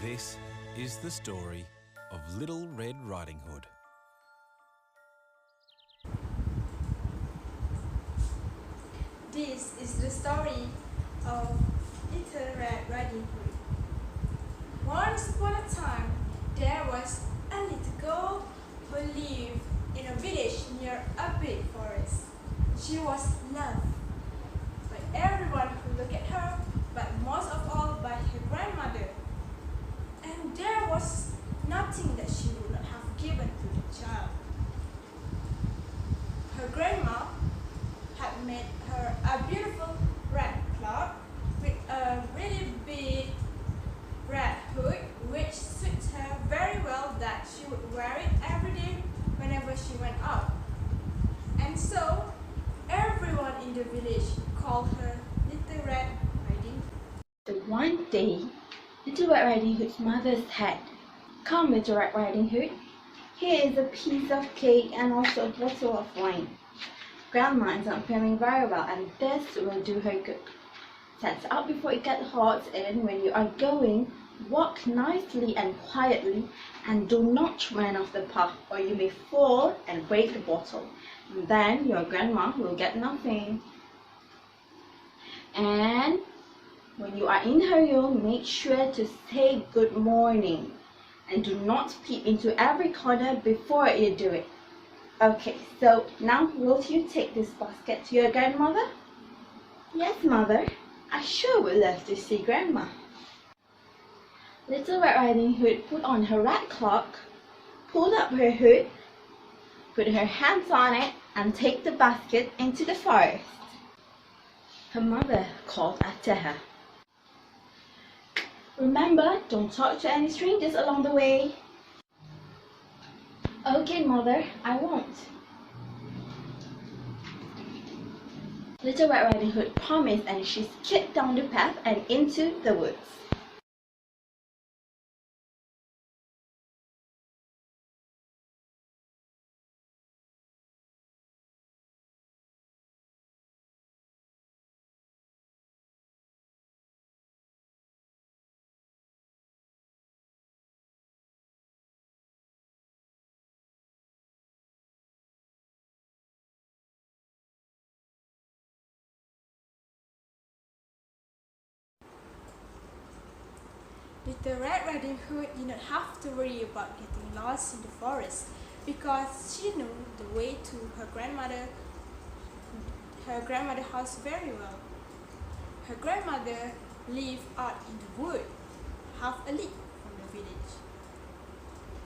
This is the story of Little Red Riding Hood. This is the story of Little Red Riding Hood. Once upon a time, there was a little girl who lived in a village near a big forest. She was loved by everyone who looked at her, but most of all by her grandmother. And there was nothing that she would not have given to the child. Her grandma had made her a beautiful red cloak with a really big red hood, which suits her very well that she would wear it every day whenever she went out. And so everyone in the village called her Little Red Riding Hood. The one day, Little Red Riding Hood's mother said, "Come, Little Red Riding Hood, here is a piece of cake and also a bottle of wine. Grandma is not feeling very well and this will do her good. Set it out before it gets hot, and when you are going, walk nicely and quietly and do not run off the path or you may fall and break the bottle. And then your grandma will get nothing. And when you are in her room, make sure to say good morning and do not peep into every corner before you do it. Okay, so now will you take this basket to your grandmother?" "Yes, mother. I sure would love to see grandma." Little Red Riding Hood put on her red cloak, pulled up her hood, put her hands on it, and take the basket into the forest. Her mother called after her, "Remember, don't talk to any strangers along the way." "Okay, mother, I won't." Little Red Riding Hood promised and she skipped down the path and into the woods. Little Red Riding Hood did not have to worry about getting lost in the forest because she knew the way to her grandmother's house very well. Her grandmother lived out in the wood, half a league from the village.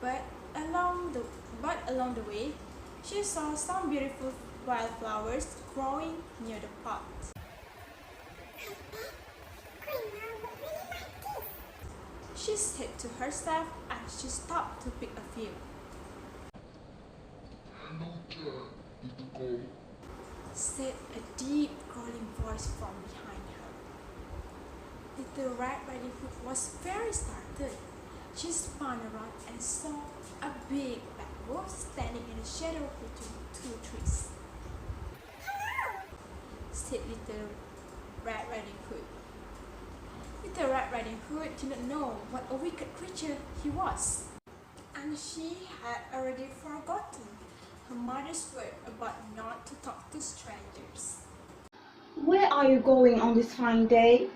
But along the way, she saw some beautiful wildflowers growing near the path. She said to herself as she stopped to pick a few. "Hello there, little girl." Said a deep growling voice from behind her. Little Red Riding Hood was very startled. She spun around and saw a big black wolf standing in the shadow between two trees. Said Little Red Riding Hood. Little Red Riding Hood did not know what a wicked creature he was, and she had already forgotten her mother's word about not to talk to strangers. "Where are you going on this fine day?"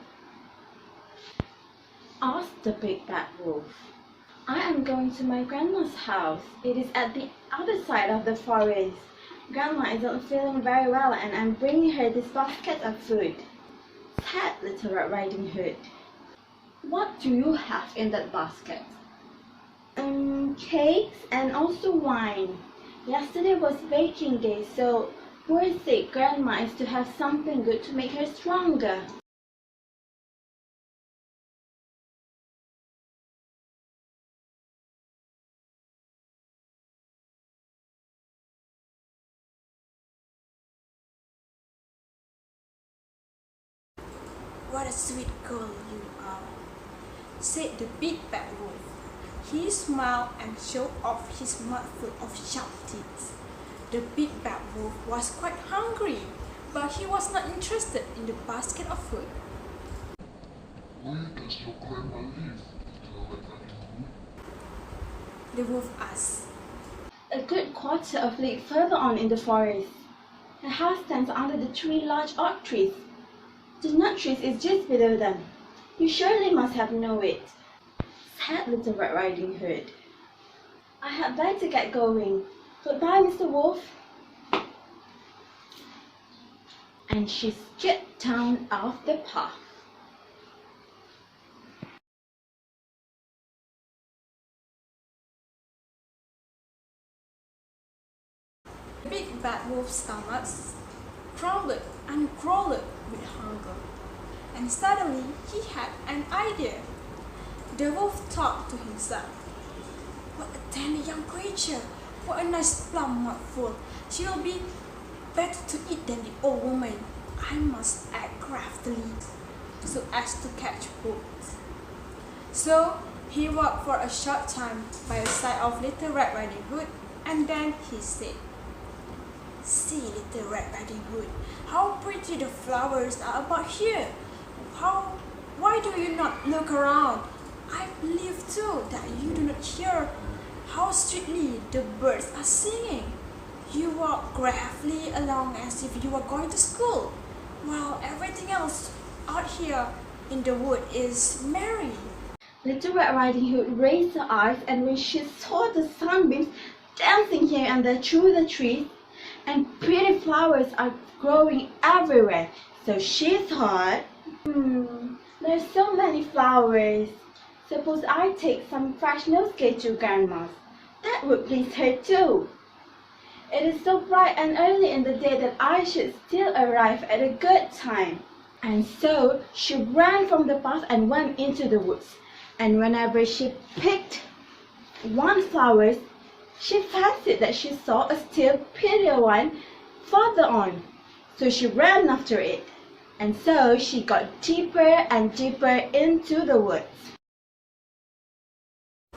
asked the big bad wolf. "I am going to my grandma's house. It is at the other side of the forest. Grandma isn't feeling very well and I'm bringing her this basket of food," said Little Red Riding Hood. "What do you have in that basket?" Cakes and also wine. Yesterday was baking day, so poor sick grandma is to have something good to make her stronger." "What a sweet girl you are," said the big bad wolf. He smiled and showed off his mouthful of sharp teeth. The big bad wolf was quite hungry, but he was not interested in the basket of food. "Where does your grandma live, Little Red Riding the wolf asked. A good quarter of league further on in the forest. Her house stands under the three large oak trees. The nut trees is just below them. You surely must have known it, said Little Red Riding Hood. I had better get going. Goodbye, Mr. Wolf. And she skipped down off the path. The big bad wolf's stomach growled and growled with hunger, and suddenly he had an idea. The wolf thought to himself, "What a tender young creature! What a nice plump mouthful! She will be better to eat than the old woman. I must act craftily so as to catch wolves." So he walked for a short time by the side of Little Red Riding Hood, and then he said, "See, Little Red Riding Hood, how pretty the flowers are about here. Why do you not look around? I believe too that you do not hear how sweetly the birds are singing. You walk gravely along as if you were going to school, while everything else out here in the wood is merry." Little Red Riding Hood raised her eyes, and when she saw the sunbeams dancing here and there through the trees, and pretty flowers are growing everywhere, so she thought, there's so many flowers. Suppose I take some fresh nosegay to Grandma's. That would please her too. It is so bright and early in the day that I should still arrive at a good time. And so she ran from the path and went into the woods. And whenever she picked one flower, she fancied that she saw a still prettier one farther on. So she ran after it. And so she got deeper and deeper into the woods.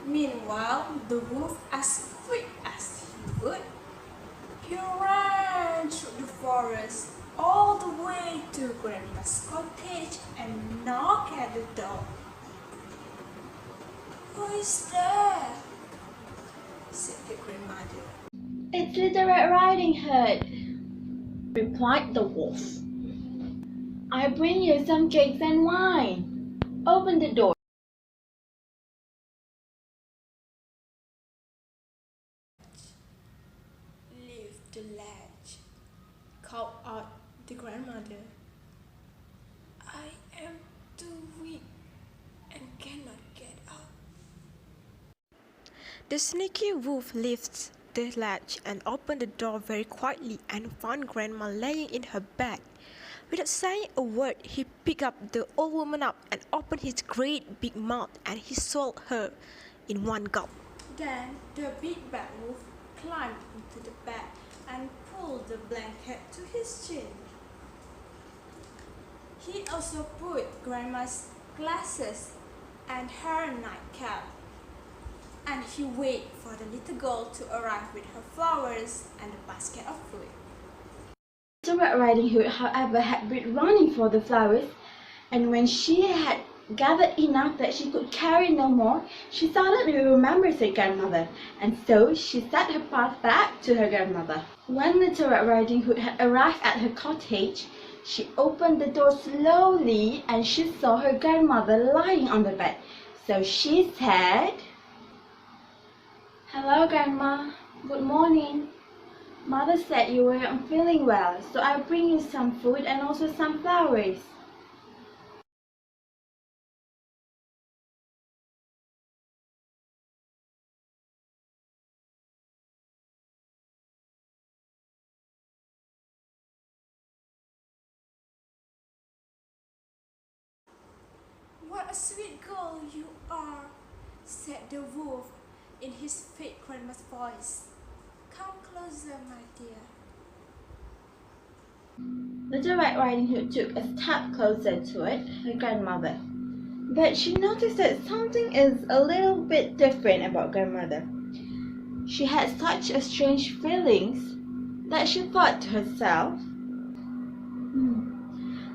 Meanwhile, the wolf, as quick as he would, he ran through the forest all the way to Grandma's cottage and knocked at the door. "Who is there?" said the grandmother. It's Little Red Riding Hood, replied the wolf. I bring you some cakes and wine. Open the door. "Leave the latch," called out the grandmother. "I am too weak and cannot get up." The sneaky wolf lifted the latch and opened the door very quietly and found Grandma laying in her bed. Without saying a word, he picked up the old woman up and opened his great big mouth, and he swallowed her in one gulp. Then the big bad wolf climbed into the bed and pulled the blanket to his chin. He also put Grandma's glasses and her nightcap, and he waited for the little girl to arrive with her flowers and a basket of food. Little Red Riding Hood, however, had been running for the flowers, and when she had gathered enough that she could carry no more, she suddenly remembered her grandmother, and so she set her path back to her grandmother. When Little Red Riding Hood had arrived at her cottage, she opened the door slowly, and she saw her grandmother lying on the bed. So she said, "Hello, Grandma. Good morning. Mother said you weren't feeling well, so I'll bring you some food and also some flowers." "What a sweet girl you are," said the wolf in his fake grandma's voice. "Come closer, my dear." Little Red Riding Hood took a step closer toward her grandmother, but she noticed that something is a little bit different about grandmother. She had such a strange feelings that she thought to herself,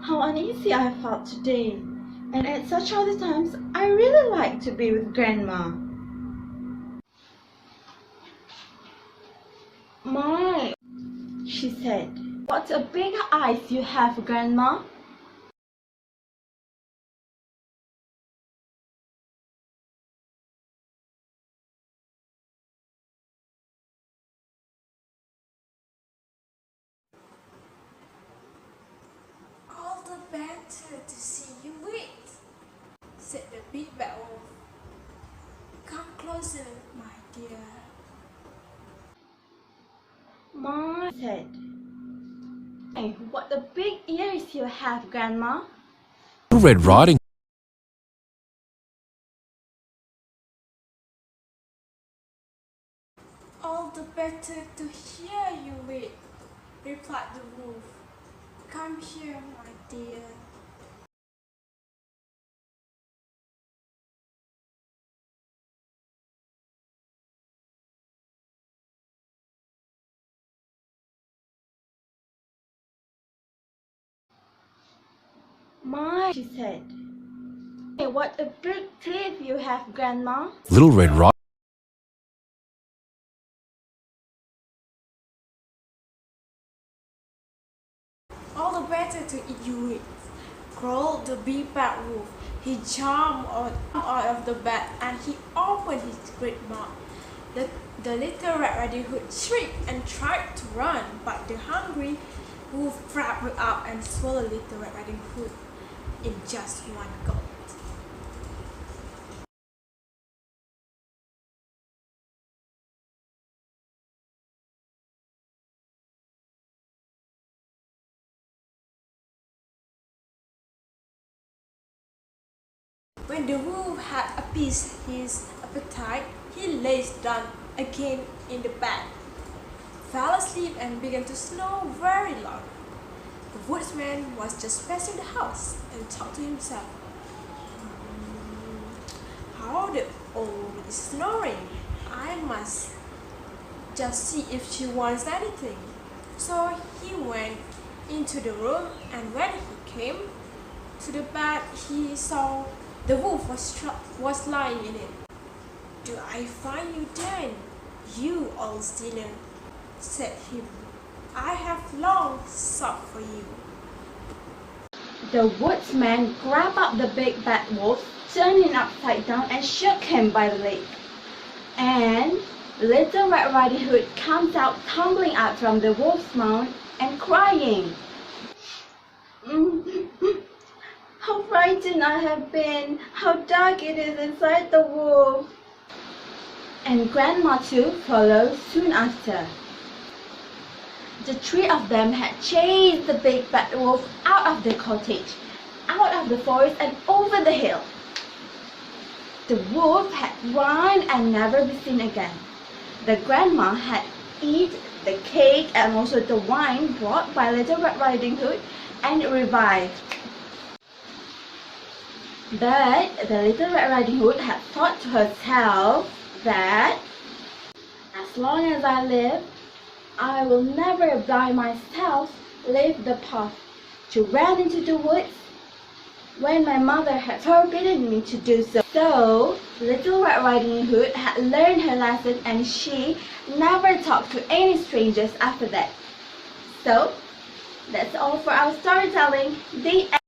how uneasy I felt today, and at such other times I really like to be with Grandma. My, she said, what a big eyes you have, Grandma. All the better to see you with, said the big bad wolf. Come closer, my dear. Ma said, hey, what a big ears you have, Grandma. Little Red Riding All the better to hear you with, replied the wolf. Come here, my dear. My, she said, hey, what a big teeth you have, Grandma. Little Red Riding All the better to eat you with, growled the big bad wolf. He jumped out of the bed and he opened his great mouth. The little Red Riding Hood shrieked and tried to run, but the hungry wolf grabbed her up and swallowed little Red Riding Hood in just one gulp. When the wolf had appeased his appetite, he lay down again in the bed, fell asleep and began to snore very loud. The woodsman was just passing the house and thought to himself, how the old is snoring. I must just see if she wants anything. So he went into the room, and when he came to the bed, he saw the wolf was lying in it. Do I find you then, you old sinner? Said he. I have long sought for you. The woodsman grabbed up the big bad wolf, turned him upside down and shook him by the leg. And little Red Riding Hood comes out tumbling out from the wolf's mouth and crying. How frightened I have been! How dark it is inside the wolf! And Grandma too followed soon after. The three of them had chased the big bad wolf out of the cottage, out of the forest and over the hill. The wolf had run and never been seen again. The grandma had eaten the cake and also the wine brought by Little Red Riding Hood and revived. But the Little Red Riding Hood had thought to herself that as long as I live, I will never by myself leave the path to run into the woods when my mother had forbidden me to do so. So, Little Red Riding Hood had learned her lesson and she never talked to any strangers after that. So, that's all for our storytelling. The end.